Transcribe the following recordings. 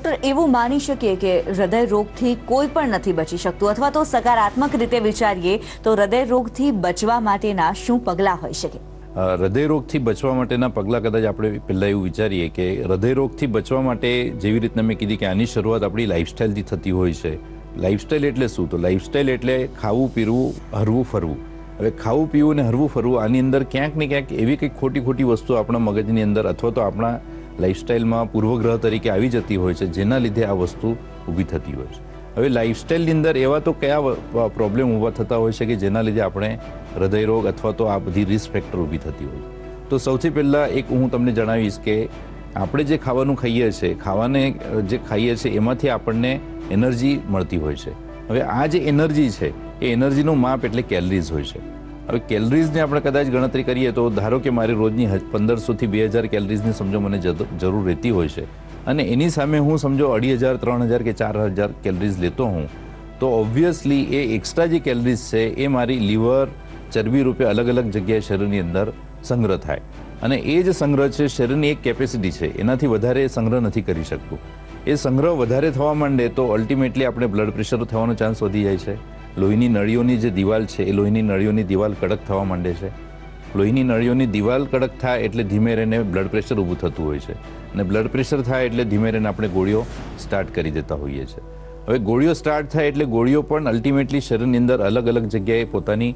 Doctor એવું માની શકીએ કે હૃદય રોગથી કોઈ પણ નથી બચી શકતું, અથવા તો સકારાત્મક રીતે વિચારીએ તો હૃદય રોગથી બચવા માટેના શું પગલાં હોઈ શકે? હૃદય રોગથી બચવા માટેના પગલાં કદાચ આપણે પહેલાં એવું વિચારીએ કે હૃદય રોગથી બચવા માટે જેવી રીતના મેં કીધી કે આની શરૂઆત આપણી લાઇફસ્ટાઇલથી થતી હોય છે. લાઇફસ્ટાઇલ એટલે શું? તો લાઇફસ્ટાઇલ એટલે ખાવું પીવું, હરવું ફરવું. હવે ખાવું પીવું અને હરવું ફરવું આની અંદર ક્યાંક ને ક્યાંક એવી કંઈક ખોટી વસ્તુ આપણા મગજની અંદર અથવા તો આપણા લાઇફસ્ટાઇલમાં પૂર્વગ્રહ તરીકે આવી જતી હોય છે, જેના લીધે આ વસ્તુ ઊભી થતી હોય છે. હવે લાઇફસ્ટાઇલની અંદર એવા તો કયા પ્રોબ્લેમ ઊભા થતા હોય છે કે જેના લીધે આપણે હૃદયરોગ અથવા તો આ બધી રિસ્ક ફેક્ટર ઊભી થતી હોય છે? તો સૌથી પહેલાં એક હું તમને જણાવીશ કે આપણે જે ખાવાનું ખાઈએ છીએ, જે ખાઈએ છીએ એમાંથી આપણને એનર્જી મળતી હોય છે. હવે આ જે એનર્જી છે એ એનર્જીનું માપ એટલે કેલરીઝ હોય છે. હવે કેલરીઝને આપણે કદાચ ગણતરી કરીએ તો ધારો કે મારી રોજની 1500થી 2000 કેલરીઝની સમજો મને જરૂર રહેતી હોય છે, અને એની સામે હું સમજો 2500, 3000 કે 4000 કેલરીઝ લેતો હું, તો ઓબ્વિયસલી એ એક્સ્ટ્રા જે કેલરીઝ છે એ મારી લીવર ચરબી રૂપે અલગ અલગ જગ્યાએ શરીરની અંદર સંગ્રહ થાય, અને એ જે સંગ્રહ છે શરીરની એક કેપેસિટી છે, એનાથી વધારે એ સંગ્રહ નથી કરી શકતું. એ સંગ્રહ વધારે થવા માંડે તો અલ્ટિમેટલી આપણે બ્લડ પ્રેશર થવાનો ચાન્સ વધી જાય છે. લોહીની નળીઓની જે દિવાલ છે એ લોહીની નળીઓની દિવાલ કડક થવા માંડે છે. લોહીની નળીઓની દિવાલ કડક થાય એટલે ધીમે રહીને બ્લડ પ્રેશર ઊભું થતું હોય છે, અને બ્લડ પ્રેશર થાય એટલે ધીમે રહીને આપણે ગોળીઓ સ્ટાર્ટ કરી દેતા હોઈએ છીએ. હવે ગોળીઓ સ્ટાર્ટ થાય એટલે ગોળીઓ પણ અલ્ટિમેટલી શરીરની અંદર અલગ અલગ જગ્યાએ પોતાની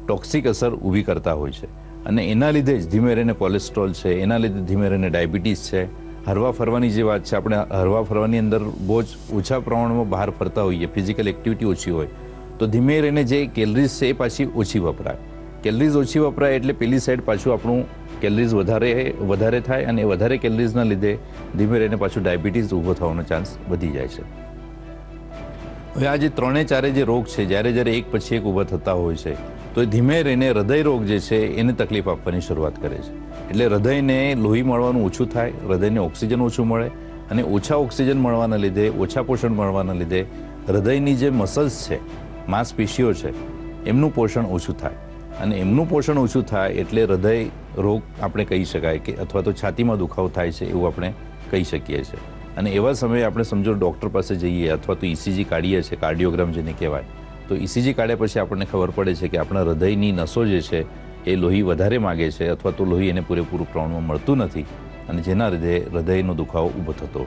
ટોક્સિક અસર ઊભી કરતા હોય છે, અને એના લીધે જ ધીમે રહીને કોલેસ્ટ્રોલ છે, એના લીધે ધીમે રહીને ડાયાબિટીસ છે. હરવા ફરવાની જે વાત છે, આપણે હરવા ફરવાની અંદર બહુ જ ઓછા પ્રમાણમાં બહાર ફરતા હોઈએ, ફિઝિકલ એક્ટિવિટી ઓછી હોય, તો ધીમે રહીને જે કેલરીઝ છે એ પાછી ઓછી વપરાય. કેલરીઝ ઓછી વપરાય એટલે પેલી સાઈડ પાછું આપણું કેલરીઝ વધારે થાય, અને વધારે કેલરીઝના લીધે ધીમે રહીને પાછું ડાયાબિટીસ ઊભો થવાનો ચાન્સ વધી જાય છે. હવે આ જે 3-4 જે રોગ છે, જ્યારે એક પછી એક ઊભા થતા હોય છે, તો ધીમે રહીને હૃદય રોગ જે છે એને તકલીફ આપવાની શરૂઆત કરે છે. એટલે હૃદયને લોહી મળવાનું ઓછું થાય, હૃદયને ઓક્સિજન ઓછું મળે, અને ઓછા ઓક્સિજન મળવાના લીધે, ઓછા પોષણ મળવાના લીધે હૃદયની જે મસલ્સ છે, માંસપેશીઓ છે, એમનું પોષણ ઓછું થાય, અને એમનું પોષણ ઓછું થાય એટલે હૃદય રોગ આપણે કહી શકાય કે, અથવા તો છાતીમાં દુખાવો થાય છે એવું આપણે કહી શકીએ છીએ. અને એવા સમયે આપણે સમજો ડૉક્ટર પાસે જઈએ અથવા તો ઇસીજી કાઢીએ છીએ, કાર્ડિયોગ્રામ જેને કહેવાય, તો ઇસીજી કાઢ્યા પછી આપણને ખબર પડે છે કે આપણા હૃદયની નસો જે છે એ લોહી વધારે માગે છે, અથવા તો લોહી એને પૂરેપૂરું પ્રમાણમાં મળતું નથી, અને જેના લીધે હૃદયનો દુખાવો ઊભો થતો હોય.